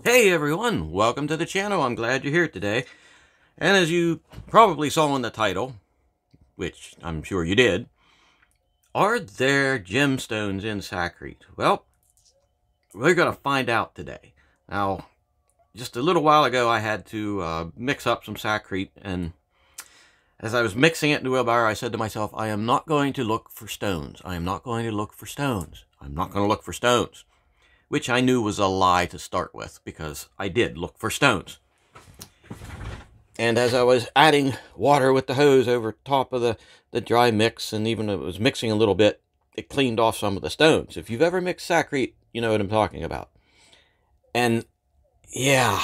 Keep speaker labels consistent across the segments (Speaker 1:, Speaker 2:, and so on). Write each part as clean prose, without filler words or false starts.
Speaker 1: Hey everyone, welcome to the channel. I'm glad you're here today. And as you probably saw in the title, which I'm sure you did, are there gemstones in SAKRETE? Well, we're going to find out today. Now, just a little while ago I had to mix up some SAKRETE, and as I was mixing it in the wheelbarrow, I said to myself, I am not going to look for stones. I am not going to look for stones. I'm not going to look for stones. Which I knew was a lie to start with, because I did look for stones. And as I was adding water with the hose over top of the dry mix, and even it was mixing a little bit, it cleaned off some of the stones. If you've ever mixed SAKRETE, you know what I'm talking about. And yeah,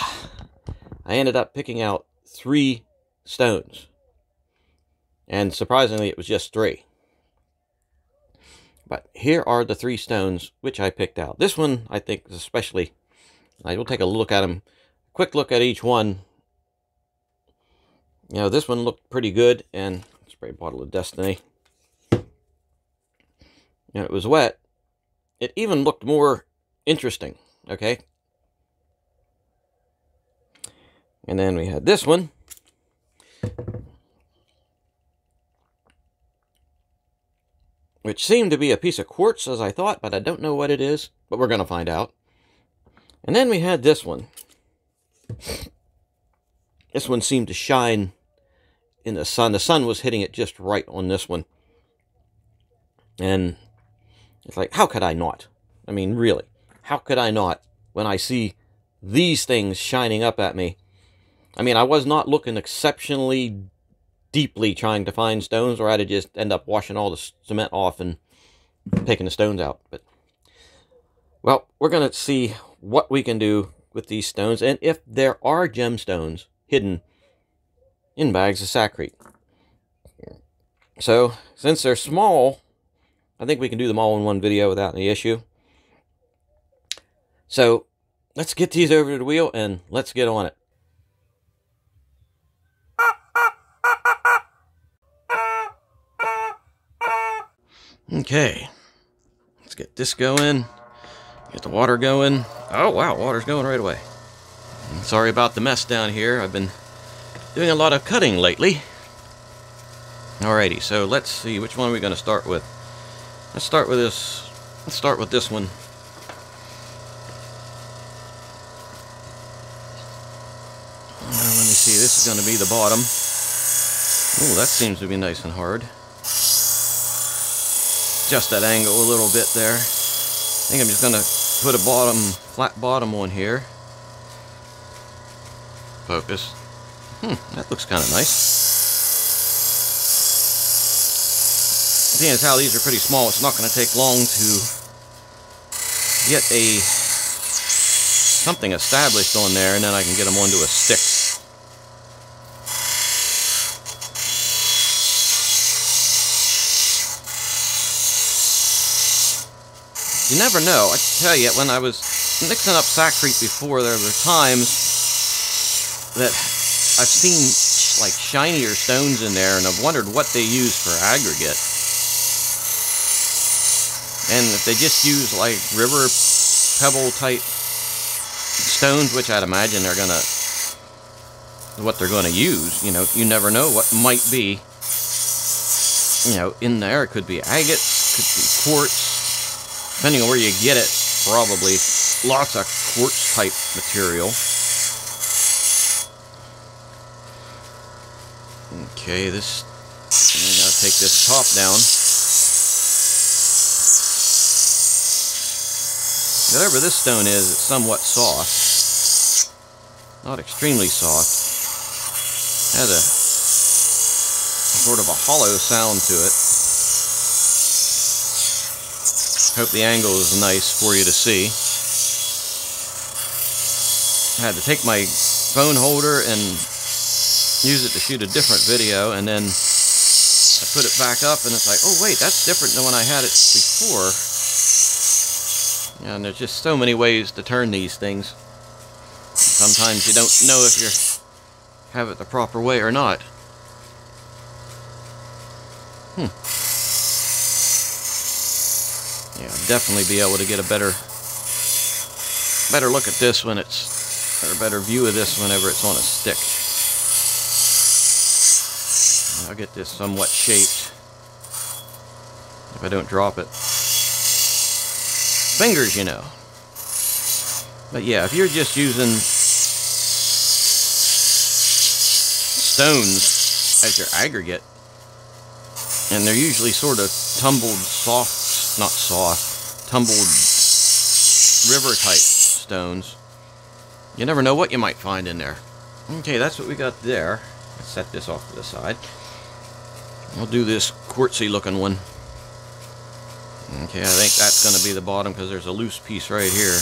Speaker 1: I ended up picking out 3 stones. And surprisingly, it was just 3. But here are the 3 stones which I picked out. This one, I think, is especially... I will take a look at them. Quick look at each one. You know, this one looked pretty good. And spray bottle of Destiny. And it was wet. It even looked more interesting. Okay. And then we had this one. Which seemed to be a piece of quartz, as I thought, but I don't know what it is. But we're going to find out. And then we had this one. This one seemed to shine in the sun. The sun was hitting it just right on this one. And it's like, how could I not? I mean, really, how could I not when I see these things shining up at me? I mean, I was not looking exceptionally deeply trying to find stones, or I'd just end up washing all the cement off and taking the stones out. But, well, we're going to see what we can do with these stones, and if there are gemstones hidden in bags of SAKRETE. So, since they're small, I think we can do them all in one video without any issue. So, let's get these over to the wheel, and let's get on it. Okay, let's get this going, get the water going. Oh wow, water's going right away. Sorry about the mess down here. I've been doing a lot of cutting lately. Alrighty, so let's see, which one are we going to start with? Let's start with this. Let's start with this one. Let me see, this is going to be the bottom. Oh, that seems to be nice and hard. Just that angle a little bit there. I think I'm just going to put a flat bottom on here. Focus. That looks kind of nice. Seeing as how these are pretty small, it's not going to take long to get something established on there, and then I can get them onto a stick. You never know. I tell you, when I was mixing up SAKRETE before, there were times that I've seen like shinier stones in there, and I've wondered what they use for aggregate. And if they just use like river pebble type stones, which I'd imagine they're what they're gonna use, you know, you never know what might be, you know, in there. It could be agate, could be quartz. Depending on where you get it, probably lots of quartz type material. Okay, I'm gonna take this top down. Whatever this stone is, it's somewhat soft. Not extremely soft. Has a sort of a hollow sound to it. Hope the angle is nice for you to see. I had to take my phone holder and use it to shoot a different video, and then I put it back up, and it's like, oh wait, that's different than when I had it before. And there's just so many ways to turn these things. Sometimes you don't know if you have it the proper way or not. Yeah, definitely be able to get a better look at this when it's or a better view of this whenever it's on a stick. I'll get this somewhat shaped if I don't drop it. Fingers, you know. But yeah, if you're just using stones as your aggregate, and they're usually sort of tumbled soft, not soft, tumbled river type stones, you never know what you might find in there. Okay, that's what we got there. Let's set this off to the side. We'll do this quartzy looking one. Okay, I think that's going to be the bottom because there's a loose piece right here.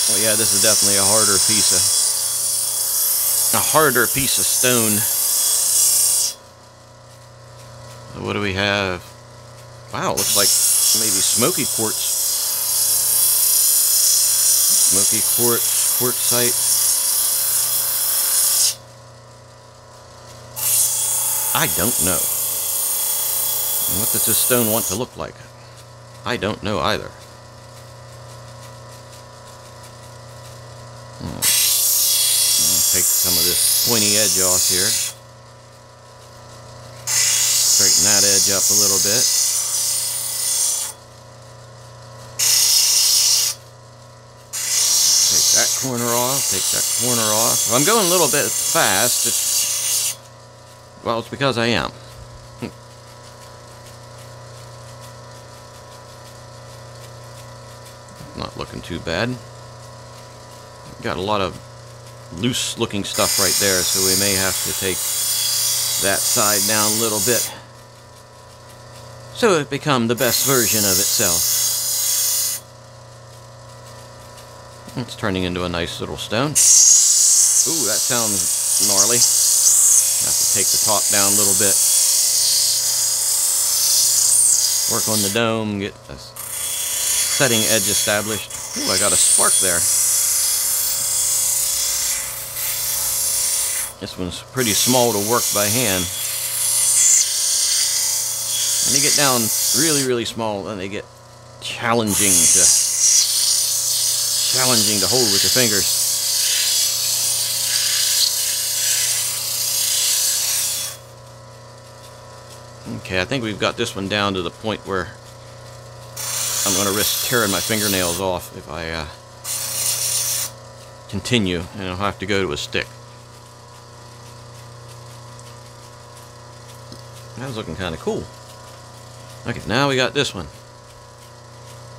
Speaker 1: Well, yeah, this is definitely a harder piece of stone. So what do we have? Wow, looks like maybe smoky quartz. Smoky quartz, quartzite. I don't know. And what does this stone want to look like? I don't know either. I'll take some of this pointy edge off here. Straighten that edge up a little bit. Take that corner off, take that corner off. If I'm going a little bit fast, it's because I am. Not looking too bad. Got a lot of loose looking stuff right there, so we may have to take that side down a little bit so it become the best version of itself. It's turning into a nice little stone. Ooh, that sounds gnarly. Have to take the top down a little bit. Work on the dome, get a setting edge established. Ooh, I got a spark there. This one's pretty small to work by hand. When you get down really, really small, then they get challenging to hold with your fingers. Okay, I think we've got this one down to the point where I'm going to risk tearing my fingernails off if I continue, and I'll have to go to a stick. That was looking kind of cool. Okay, now we got this one.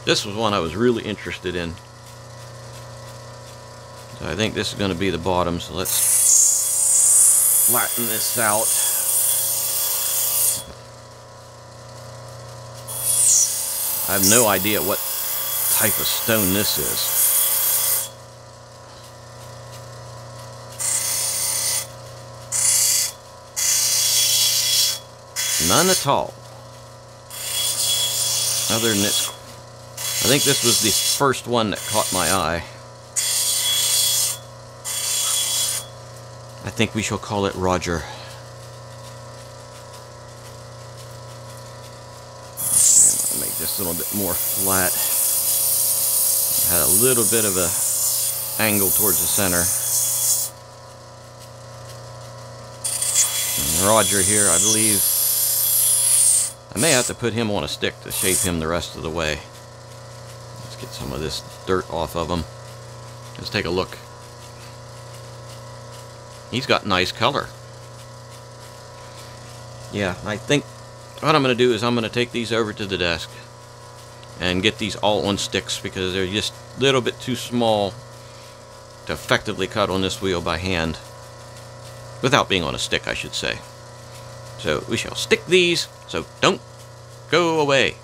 Speaker 1: This was one I was really interested in. So I think this is going to be the bottom, so let's flatten this out. I have no idea what type of stone this is. None at all. Other than this, I think this was the first one that caught my eye. I think we shall call it Roger. Okay, I'll make this a little bit more flat. Had a little bit of a angle towards the center. And Roger here, I believe. I may have to put him on a stick to shape him the rest of the way. Let's get some of this dirt off of him. Let's take a look. He's got nice color. Yeah, I think what I'm going to do is I'm going to take these over to the desk and get these all on sticks because they're just a little bit too small to effectively cut on this wheel by hand. Without being on a stick, I should say. So we shall stick these, so don't go away.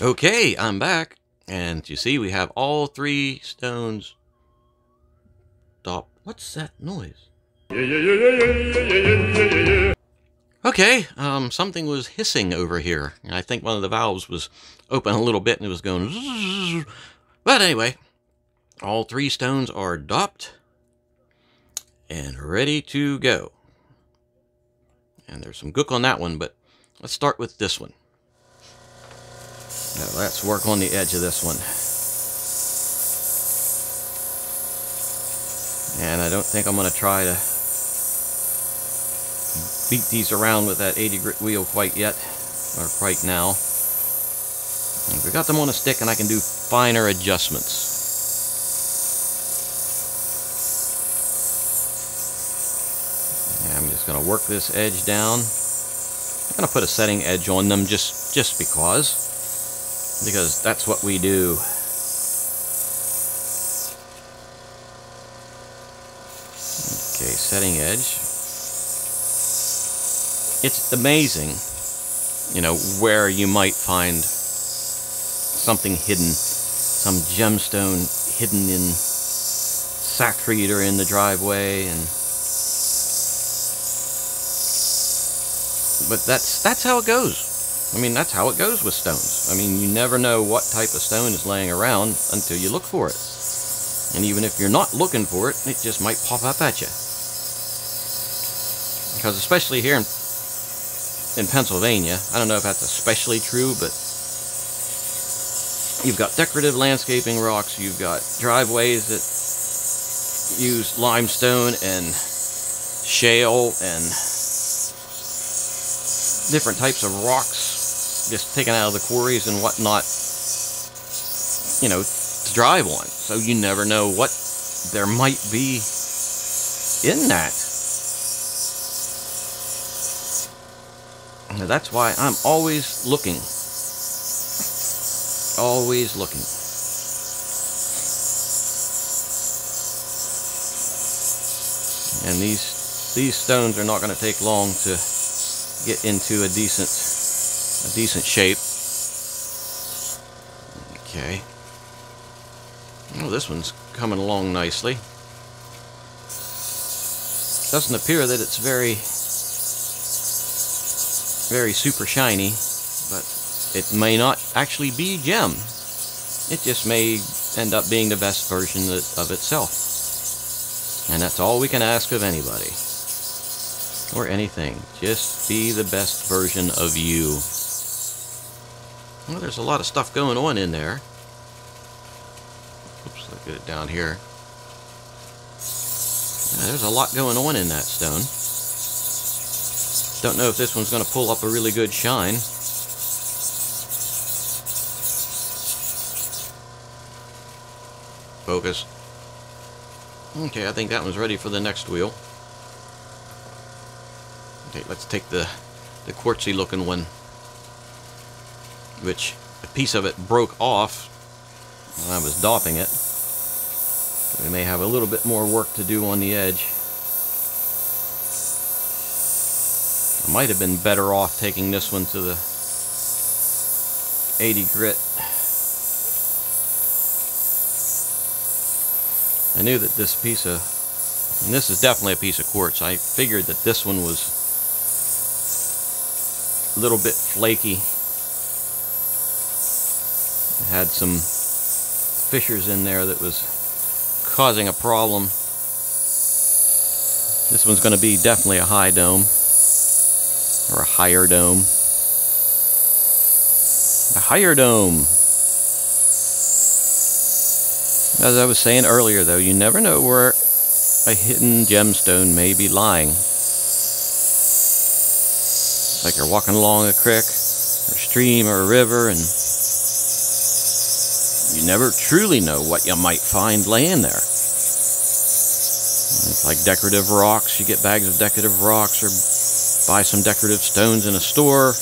Speaker 1: Okay, I'm back. And you see we have all three stones. What's that noise? Okay, something was hissing over here. And I think one of the valves was open a little bit and it was going zzz. But anyway, all three stones are dopped and ready to go. And there's some gook on that one, but let's start with this one. Now let's work on the edge of this one. And I don't think I'm going to try to beat these around with that 80 grit wheel quite yet, or quite now. And we got them on a stick and I can do finer adjustments. And I'm just going to work this edge down. I'm going to put a setting edge on them just because that's what we do. Okay, setting edge. It's amazing, you know, where you might find something hidden, some gemstone hidden in SAKRETE or in the driveway, but that's how it goes. I mean, that's how it goes with stones. I mean, you never know what type of stone is laying around until you look for it. And even if you're not looking for it, it just might pop up at you. Because especially here in Pennsylvania, I don't know if that's especially true, but you've got decorative landscaping rocks, you've got driveways that use limestone and shale and different types of rocks just taken out of the quarries and whatnot, you know, to drive on. So you never know what there might be in that. Now that's why I'm always looking. Always looking. And these stones are not going to take long to get into a decent shape. Okay. Oh, this one's coming along nicely. Doesn't appear that it's very super shiny, but it may not actually be gem. It just may end up being the best version of itself. And that's all we can ask of anybody. Or anything. Just be the best version of you. Well, there's a lot of stuff going on in there. Oops, let's get it down here. Yeah, there's a lot going on in that stone. Don't know if this one's going to pull up a really good shine. Focus. Okay, I think that one's ready for the next wheel. Okay, let's take the quartzy looking one, which a piece of it broke off when I was dopping it. We may have a little bit more work to do on the edge. I might have been better off taking this one to the 80 grit. I knew that this piece of, and this is definitely a piece of quartz, I figured that this one was a little bit flaky. It had some fissures in there that was causing a problem. This one's going to be definitely a high dome, or a higher dome. A higher dome. As I was saying earlier, though, you never know where a hidden gemstone may be lying. It's like you're walking along a creek, or stream, or a river, and you never truly know what you might find laying there. It's like decorative rocks. You get bags of decorative rocks, or buy some decorative stones in a store.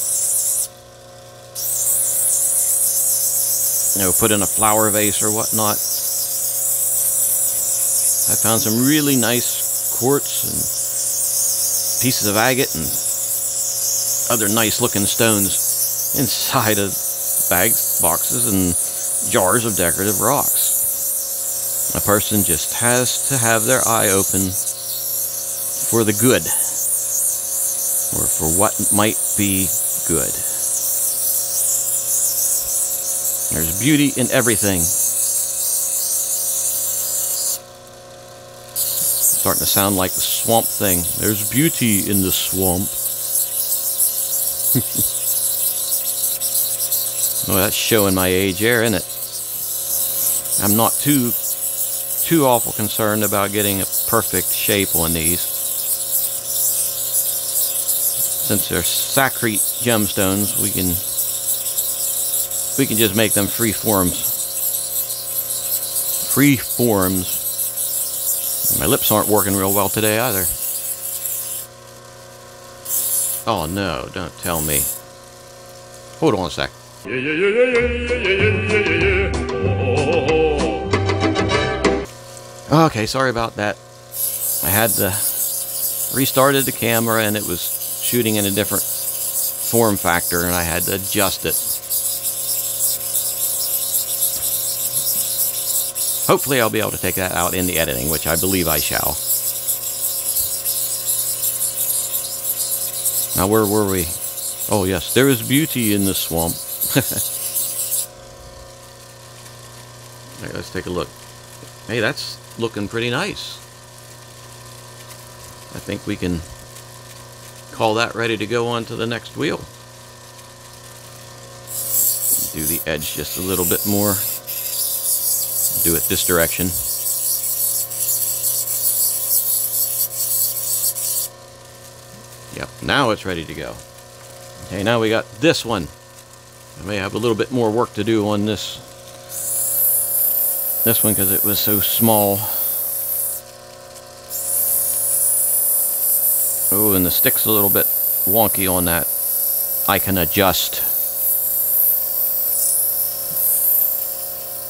Speaker 1: You know, put in a flower vase or whatnot. I found some really nice quartz and pieces of agate and other nice looking stones inside of bags, boxes, and jars of decorative rocks. A person just has to have their eye open for the good, or for what might be good. There's beauty in everything. Starting to sound like the Swamp Thing. There's beauty in the swamp. Well, that's showing my age there, isn't it? I'm not too awful concerned about getting a perfect shape on these. Since they're SAKRETE gemstones, we can just make them free forms. Free forms. My lips aren't working real well today either. Oh no, don't tell me. Hold on a sec. Okay, sorry about that. I had restarted the camera and it was shooting in a different form factor and I had to adjust it. Hopefully I'll be able to take that out in the editing, which I believe I shall. Now where were we? Oh yes, there is beauty in the swamp. Alright, let's take a look. Hey, that's looking pretty nice. I think we can call that ready to go on to the next wheel. Do the edge just a little bit more. Do it this direction. Yep, now it's ready to go. Okay, now we got this one. I may have a little bit more work to do on this one because it was so small. Oh, and the stick's a little bit wonky on that. I can adjust.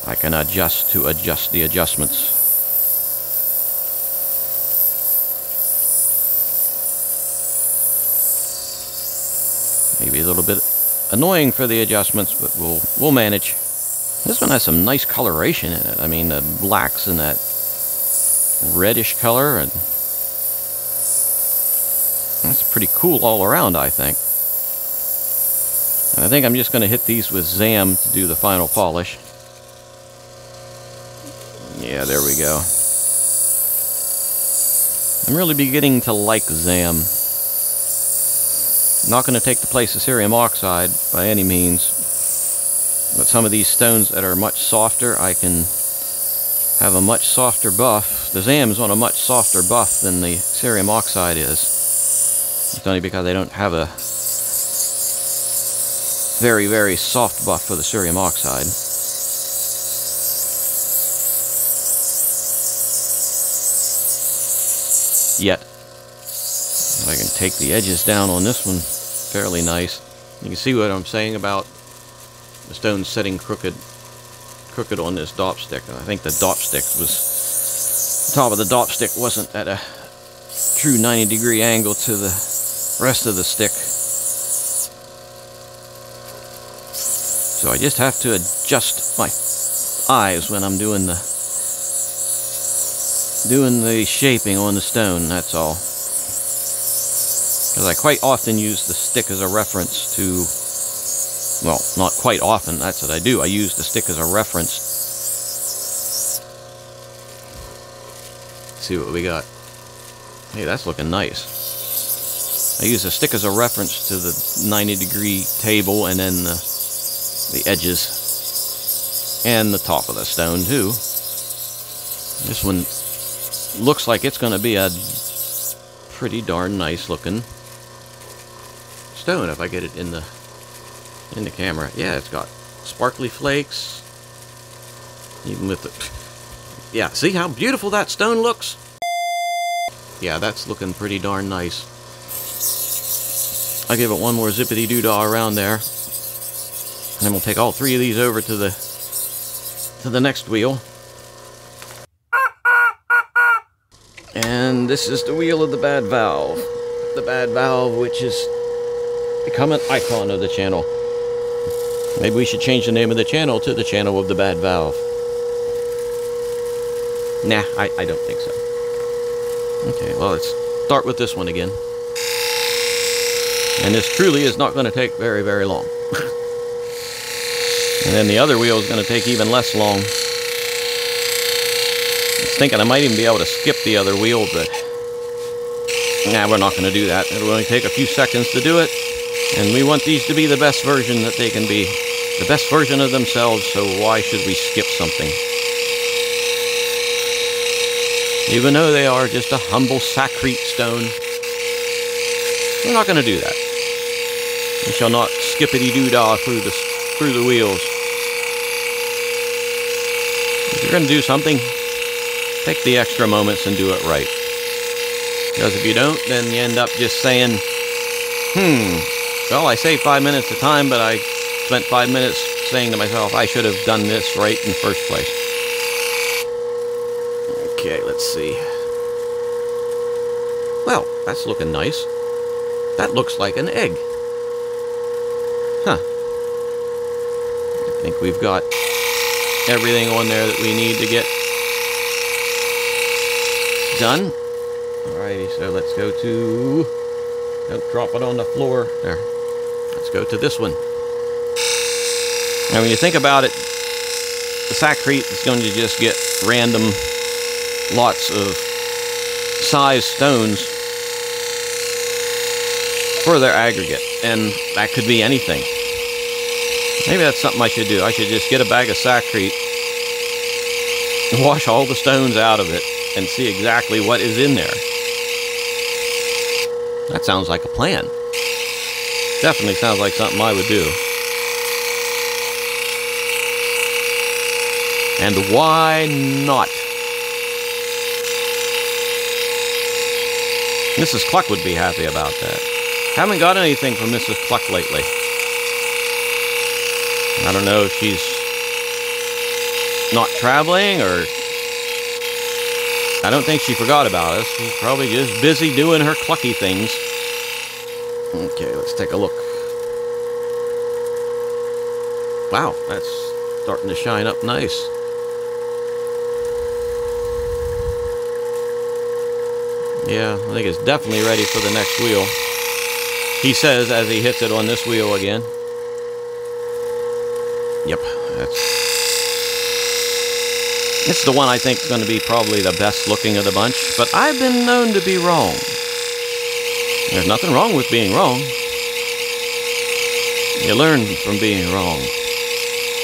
Speaker 1: I can adjust to adjust the adjustments. Maybe a little bit annoying for the adjustments, but we'll manage. This one has some nice coloration in it. I mean, the blacks and that reddish color, and that's pretty cool all around, I think. And I think I'm just going to hit these with Zam to do the final polish. Yeah, there we go. I'm really beginning to like Zam. Not going to take the place of cerium oxide by any means, but some of these stones that are much softer, I can have a much softer buff. The Zam's on a much softer buff than the cerium oxide is. It's only because they don't have a very, very soft buff for the cerium oxide. Yet, I can take the edges down on this one fairly nice. You can see what I'm saying about the stone setting crooked on this dop stick. I think the dop stick was, the top of the dop stick wasn't at a true 90-degree angle to the rest of the stick. So I just have to adjust my eyes when I'm doing the shaping on the stone, that's all. Because I quite often use the stick as a reference to, well, not quite often, that's what I do. I use the stick as a reference. Let's see what we got. Hey, that's looking nice. I use the stick as a reference to the 90-degree table and then the edges and the top of the stone too. This one looks like it's going to be a pretty darn nice looking stone if I get it in the camera. Yeah, it's got sparkly flakes, even with the, yeah, see how beautiful that stone looks? Yeah, that's looking pretty darn nice. I'll give it one more zippity doodah around there, and then we'll take all three of these over to the next wheel. And this is the wheel of the bad valve. The bad valve, which has become an icon of the channel. Maybe we should change the name of the channel to the channel of the bad valve. Nah, I don't think so. Okay, well, let's start with this one again. And this truly is not going to take very, very long. And then the other wheel is going to take even less long. I was thinking I might even be able to skip the other wheel, but nah, we're not going to do that. It'll only take a few seconds to do it, and we want these to be the best version that they can be. the best version of themselves, so why should we skip something? Even though they are just a humble SAKRETE stone, we're not going to do that. We shall not skippity-doo-dah through the wheels. If you're going to do something, take the extra moments and do it right. Because if you don't, then you end up just saying, well, I saved 5 minutes of time, but I spent 5 minutes saying to myself, I should have done this right in the first place. Okay, let's see. Well, that's looking nice. That looks like an egg. Huh. I think we've got everything on there that we need to get done. Alrighty, so let's go to... Don't drop it on the floor. There. Let's go to this one. Now, when you think about it, the SAKRETE is going to just get random lots of size stones for their aggregate, and that could be anything. Maybe that's something I should do. I should just get a bag of SAKRETE and wash all the stones out of it and see exactly what is in there. That sounds like a plan. Definitely sounds like something I would do. And why not? Mrs. Cluck would be happy about that. Haven't got anything from Mrs. Cluck lately. I don't know if she's not traveling, or I don't think she forgot about us. She's probably just busy doing her clucky things. Okay, let's take a look. Wow, that's starting to shine up nice. Yeah, I think it's definitely ready for the next wheel. He says as he hits it on this wheel again. Yep, it's the one I think is going to be probably the best looking of the bunch, but I've been known to be wrong. There's nothing wrong with being wrong. You learn from being wrong.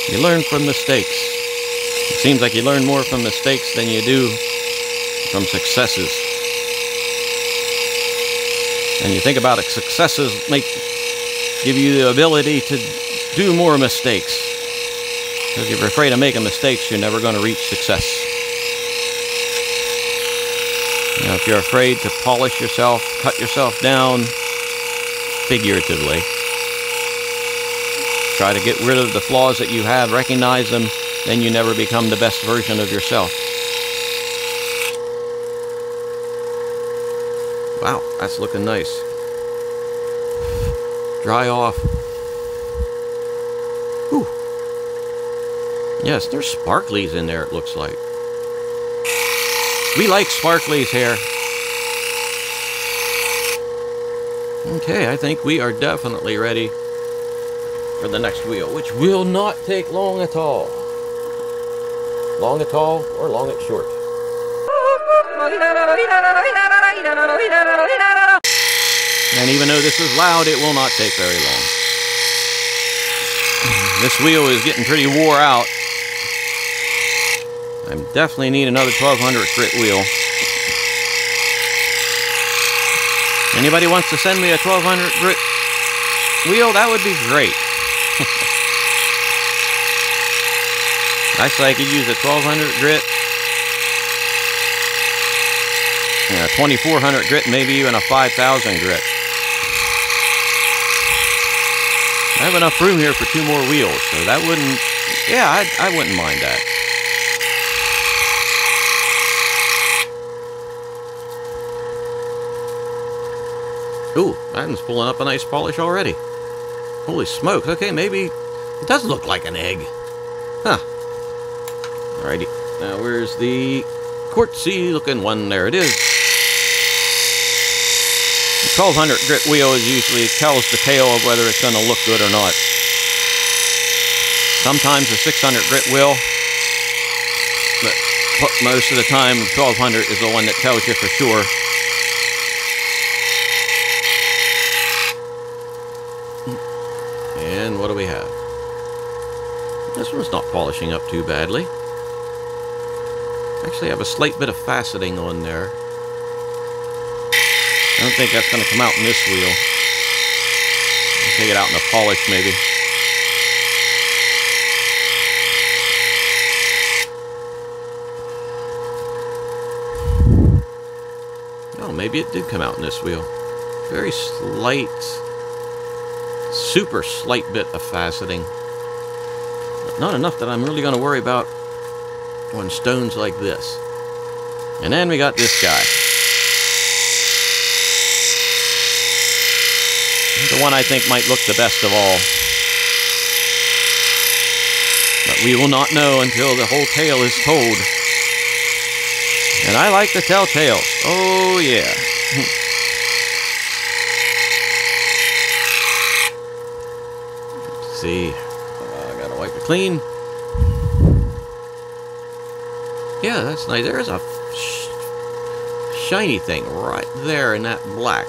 Speaker 1: You learn from mistakes. It seems like you learn more from mistakes than you do from successes. And you think about it, successes give you the ability to do more mistakes. Because if you're afraid of making mistakes, you're never going to reach success. You know, if you're afraid to polish yourself, cut yourself down, figuratively, try to get rid of the flaws that you have, recognize them, then you never become the best version of yourself. Wow, that's looking nice. Dry off. Whew. Yes, there's sparklies in there, it looks like. We like sparklies here. Okay, I think we are definitely ready for the next wheel, which will not take long at all. Long at all, or long at short. And even though this is loud, it will not take very long. This wheel is getting pretty wore out. I definitely need another 1200 grit wheel. Anybody wants to send me a 1200 grit wheel? That would be great. Actually, I could use a 1200 grit. Yeah, 2400 grit, maybe even a 5000 grit. I have enough room here for 2 more wheels, so that wouldn't... Yeah, I wouldn't mind that. Ooh, that one's pulling up a nice polish already. Holy smokes, okay, maybe... It does look like an egg. Huh. Alrighty, now where's the quartzy looking one? There it is. 1200 grit wheel is usually tells the tale of whether it's going to look good or not. Sometimes a 600 grit will, but most of the time 1200 is the one that tells you for sure. And what do we have? This one's not polishing up too badly. Actually, I have a slight bit of faceting on there. I don't think that's going to come out in this wheel. I'll take it out in the polish, maybe. Oh, maybe it did come out in this wheel. Very slight, super slight bit of faceting. But not enough that I'm really going to worry about on stones like this. And then we got this guy. The one I think might look the best of all. But we will not know until the whole tale is told. And I like to tell tales. Oh, yeah. Let's see. I gotta wipe it clean. Yeah, that's nice. There's a shiny thing right there in that black.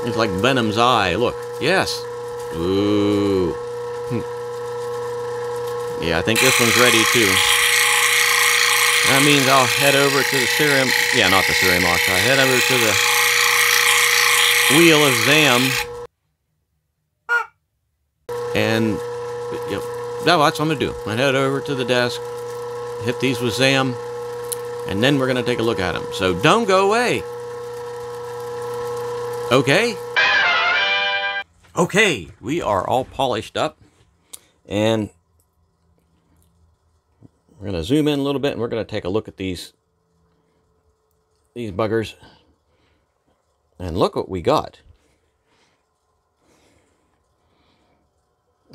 Speaker 1: It's like Venom's eye. Look. Yes. Ooh. Yeah, I think this one's ready too. That means I'll head over to the serum. Yeah, not the serum oxide. Head over to the wheel of Zam. And, you know, that's what I'm going to do. I head over to the desk, hit these with Zam, and then we're going to take a look at them. So don't go away. Okay? Okay, we are all polished up. And we're going to zoom in a little bit, and we're going to take a look at these buggers. And look what we got.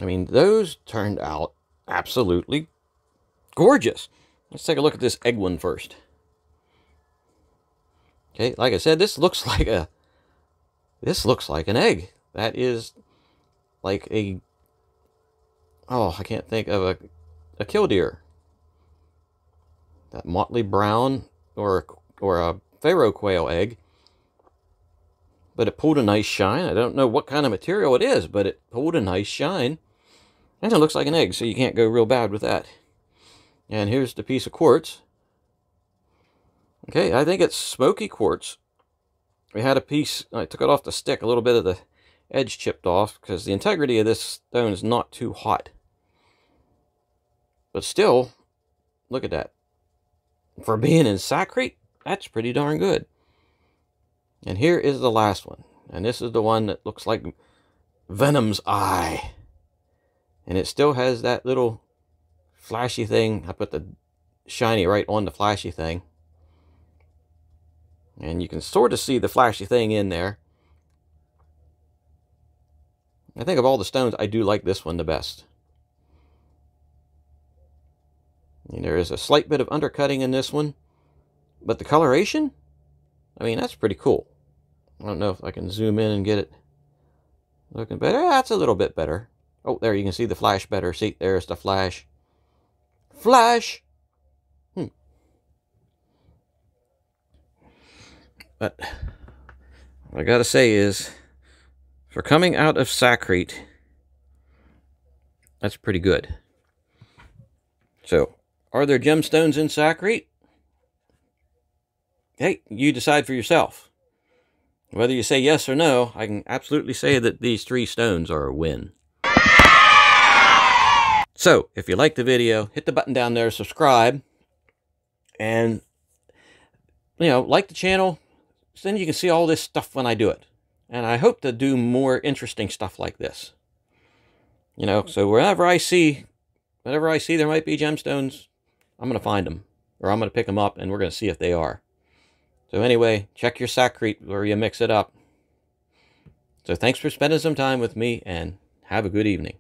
Speaker 1: I mean, those turned out absolutely gorgeous. Let's take a look at this egg one first. Okay, like I said, this looks like an egg. That is like a, oh, I can't think of a killdeer. That motley brown or a pharaoh quail egg. But it pulled a nice shine. I don't know what kind of material it is, but it pulled a nice shine. And it looks like an egg, so you can't go real bad with that. And here's the piece of quartz. Okay, I think it's smoky quartz. We had a piece, I took it off the stick, a little bit of the edge chipped off, because the integrity of this stone is not too hot. But still, look at that. For being in SAKRETE, that's pretty darn good. And here is the last one. And this is the one that looks like Venom's eye. And it still has that little flashy thing. I put the shiny right on the flashy thing. And you can sort of see the flashy thing in there. I think of all the stones, I do like this one the best. And there is a slight bit of undercutting in this one. But the coloration, I mean, that's pretty cool. I don't know if I can zoom in and get it looking better. That's a little bit better. Oh, there you can see the flash better. See, there's the flash. Flash! But what I gotta say is, for coming out of SAKRETE, that's pretty good. So, are there gemstones in SAKRETE? Hey, you decide for yourself. Whether you say yes or no, I can absolutely say that these 3 stones are a win. So, if you liked the video, hit the button down there, subscribe, and, you know, like the channel, so then you can see all this stuff when I do it. And I hope to do more interesting stuff like this. You know, so whenever I see there might be gemstones, I'm going to find them. Or I'm going to pick them up, and we're going to see if they are. So anyway, check your SAKRETE where you mix it up. So thanks for spending some time with me, and have a good evening.